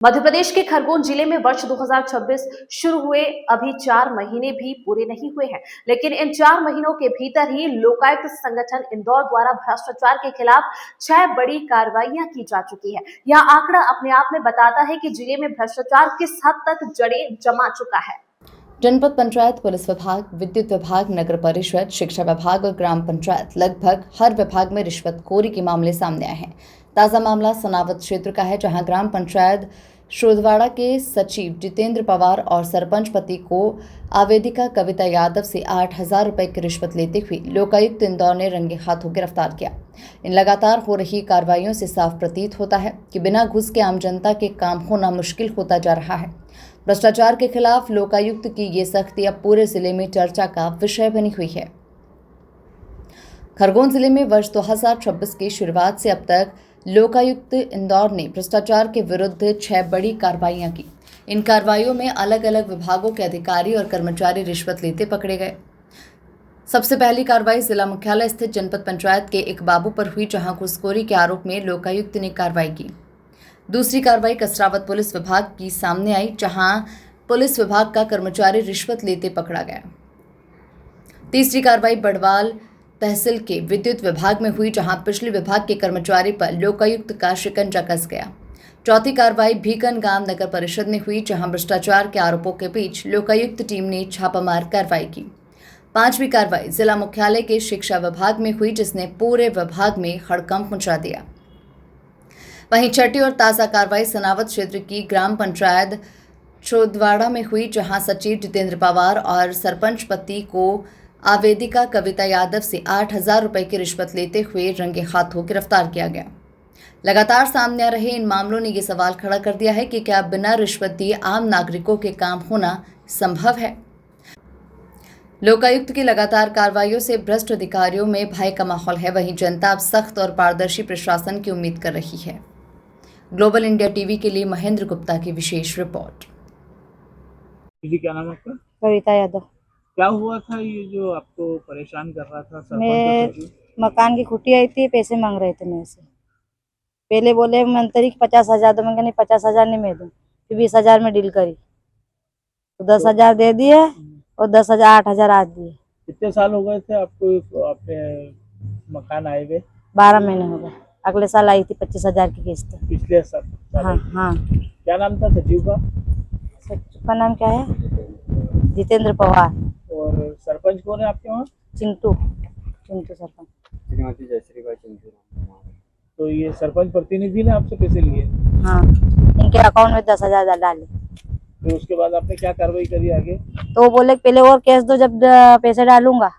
मध्य प्रदेश के खरगोन जिले में वर्ष 2026 शुरू हुए अभी 4 महीने भी पूरे नहीं हुए हैं, लेकिन इन 4 महीनों के भीतर ही लोकायुक्त संगठन इंदौर द्वारा भ्रष्टाचार के खिलाफ 6 बड़ी कार्रवाइयां की जा चुकी है। यह आंकड़ा अपने आप में बताता है कि जिले में भ्रष्टाचार किस हद तक जड़ें जमा चुका है। जनपद पंचायत, पुलिस विभाग, विद्युत विभाग, नगर परिषद, शिक्षा विभाग और ग्राम पंचायत लगभग हर विभाग में रिश्वतखोरी के मामले सामने आए हैं। ताज़ा मामला सनावत क्षेत्र का है, जहां ग्राम पंचायत शोधवाड़ा के सचिव जितेंद्र पवार और सरपंच पति को आवेदिका कविता यादव से 8,000 रुपए की रिश्वत लेते हुए लोकायुक्त इंदौर ने रंगे हाथों गिरफ्तार किया। इन लगातार हो रही कार्रवाइयों से साफ प्रतीत होता है कि बिना घूस के आम जनता के काम होना मुश्किल होता जा रहा है। भ्रष्टाचार के खिलाफ लोकायुक्त की ये सख्ती अब पूरे जिले में चर्चा का विषय बनी हुई है। खरगोन जिले में वर्ष 2026 की शुरुआत से अब तक लोकायुक्त इंदौर ने भ्रष्टाचार के विरुद्ध 6 बड़ी कार्रवाइयां की। इन कार्रवाइयों में अलग अलग विभागों के अधिकारी और कर्मचारी रिश्वत लेते पकड़े गए। सबसे पहली कार्रवाई जिला मुख्यालय स्थित जनपद पंचायत के एक बाबू पर हुई, जहां घूसखोरी के आरोप में लोकायुक्त ने कार्रवाई की। दूसरी कार्रवाई कसरावत पुलिस विभाग की सामने आई, जहां पुलिस विभाग का कर्मचारी रिश्वत लेते पकड़ा गया। तीसरी कार्रवाई बड़वाल तहसील के विद्युत विभाग में हुई, जहां बिजली विभाग के कर्मचारी पर लोकायुक्त का शिकंजा कस गया। चौथी कार्रवाई भीकन गांव नगर परिषद में हुई, जहां भ्रष्टाचार के आरोपों के बीच लोकायुक्त टीम ने छापामार कार्रवाई की। पांचवी कार्रवाई जिला मुख्यालय के शिक्षा विभाग में हुई, जिसने पूरे विभाग में हड़कंप मचा दिया। वहीं छठी और ताज़ा कार्रवाई सनावत क्षेत्र की ग्राम पंचायत शोधवाड़ा में हुई, जहां सचिव जितेंद्र पवार और सरपंच पति को आवेदिका कविता यादव से 8,000 रुपए की रिश्वत लेते हुए रंगे हाथों गिरफ्तार किया गया। लगातार सामने आ रहे इन मामलों ने ये सवाल खड़ा कर दिया है कि क्या बिना रिश्वत दिए आम नागरिकों के काम होना संभव है। लोकायुक्त की लगातार कार्रवाइयों से भ्रष्ट अधिकारियों में भय का माहौल है। वहीं जनता अब सख्त और पारदर्शी प्रशासन की उम्मीद कर रही है। ग्लोबल इंडिया टीवी के लिए महेंद्र गुप्ता की विशेष रिपोर्ट। जी, क्या नाम है आपका? कविता यादव। क्या हुआ था ये जो आपको परेशान कर रहा था? सरपंच मैं और सचिव मकान की खुटी आई थी, पैसे मांग रहे थे मेरे से। पहले बोले मंत्री 50,000 दो, मैंने 50,000 नहीं मैं दूं। फिर 20,000 में डील करी तो 10,000 दे दिए और 10,000 8,000 आज दिए। कितने साल हो गए थे आपको अपने मकान आए हुए? 12 महीने हो गए। अगले साल आई थी 25,000 की किस्त। पिछले साल? हाँ हाँ। क्या नाम था सचिव का? सचिव का नाम क्या है? जितेंद्र पवार। और सरपंच कौन है आपके वहाँ? चिंटू सरपंच। श्रीमती जयश्री भाई चिंटू। तो ये सरपंच प्रतिनिधि ने आपसे पैसे लिए? हाँ, इनके अकाउंट में 10,000 डाले। तो उसके बाद आपने क्या कार्रवाई करी आगे? तो वो बोले पहले और कैश दो, जब पैसे डालूंगा।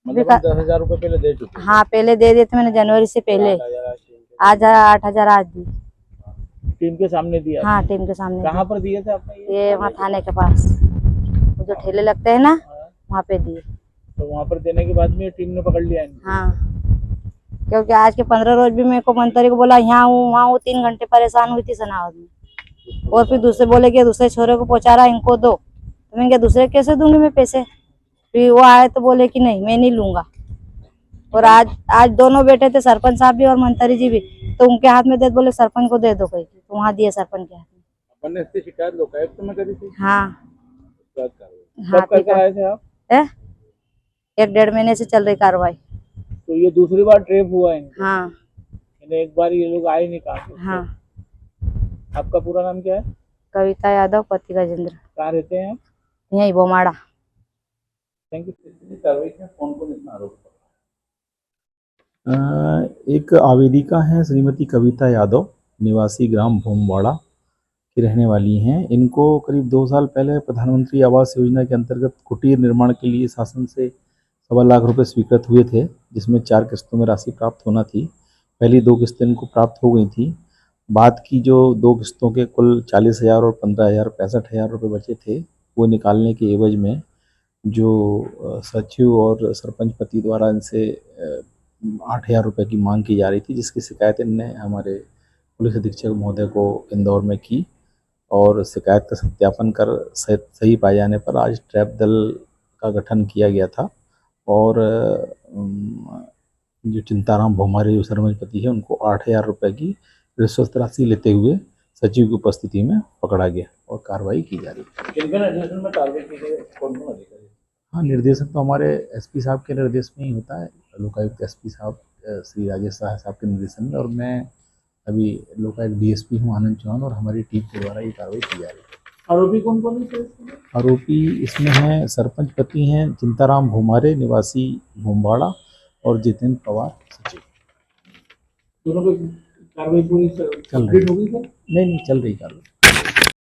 मतलब 10,000 रुपए पहले दे चुके? हाँ, पहले दे दिए थे मैंने जनवरी से पहले। आज 8,000 आज दी। टीम के सामने दिया? हाँ, टीम के सामने। कहाँ पर दिए थे आपने ये वहाँ थाने के पास, वो जो ठेले लगते हैं ना, वहाँ पे दिए। तो वहाँ पर देने के बाद में टीम ने पकड़ लिया इनको? हाँ, क्योंकि आज के 15 रोज भी मेरे को मंत्री को बोला यहाँ हूँ वहाँ हूँ, 3 घंटे परेशान हुई थी सनावद में। और फिर दूसरे बोले कि दूसरे छोरे को पहुँचा रहा, इनको दो। तो मैंने कहा दूसरे कैसे दूंगी मैं पैसे। फिर वो आए तो बोले कि नहीं मैं नहीं लूंगा। और आज दोनों बैठे थे, सरपंच साहब भी और मंत्री जी भी, तो उनके हाथ में दे, बोले सरपंच को दे दो कहीं। तो वहाँ दिए सरपंच के हाथ में। अपन ने इसकी शिकायत लोकायुक्त में करी थी? हाँ कब करके आए थे आप? 1-1.5 महीने से चल रही कार्रवाई। तो ये दूसरी बार ट्रेप हुआ है? हाँ। एक बार ये लोग आए नहीं कहा? हाँ। आपका पूरा नाम क्या है? कविता यादव, पति गजेंद्र। कहाँ रहते हैं आप? यही बोमाड़ा। Thank you. कार्रवाई है, कौन कौन इसमें आरोप? एक आवेदिका हैं श्रीमती कविता यादव, निवासी ग्राम भोमवाड़ा की रहने वाली हैं। इनको करीब 2 साल पहले प्रधानमंत्री आवास योजना के अंतर्गत कुटीर निर्माण के लिए शासन से 1.25 लाख रुपए स्वीकृत हुए थे, जिसमें 4 किस्तों में राशि प्राप्त होना थी। पहली 2 किस्तें इनको प्राप्त हो गई थी। बाद की जो 2 किस्तों के कुल 40,000 और 15,000 65,000 रुपये बचे थे, वो निकालने के एवज में जो सचिव और सरपंच पति द्वारा इनसे 8,000 रुपये की मांग की जा रही थी, जिसकी शिकायत इनने हमारे पुलिस अधीक्षक महोदय को इंदौर में की। और शिकायत का सत्यापन कर सही पाए जाने पर आज ट्रैप दल का गठन किया गया था। और जो चिंताराम भोमारे जो सरपंच पति है, उनको 8,000 रुपये की रिश्वत राशि लेते हुए सचिव की उपस्थिति में पकड़ा गया और कार्रवाई की जा रही है। किन किन निर्देशन में कार्रवाई की गई, कौन कौन अधिकारी? हाँ, निर्देशन तो हमारे एसपी साहब के निर्देश में ही होता है, लोकायुक्त एसपी साहब श्री राजेश शाह साहब के निर्देशन में, और मैं अभी लोकायुक्त डीएसपी हूँ आनंद चौहान, और हमारी टीम के द्वारा ये कार्रवाई की जा रही है। आरोपी कौन कौन है सर इसमें? आरोपी इसमें हैं सरपंच पति हैं चिंताराम भूमारे निवासी भूमवाड़ा, और जितेंद्र पवार सचिव। दोनों पे कार्रवाई पूरी चल रही कंप्लीट हो गई सर? नहीं, चल रही कार्रवाई।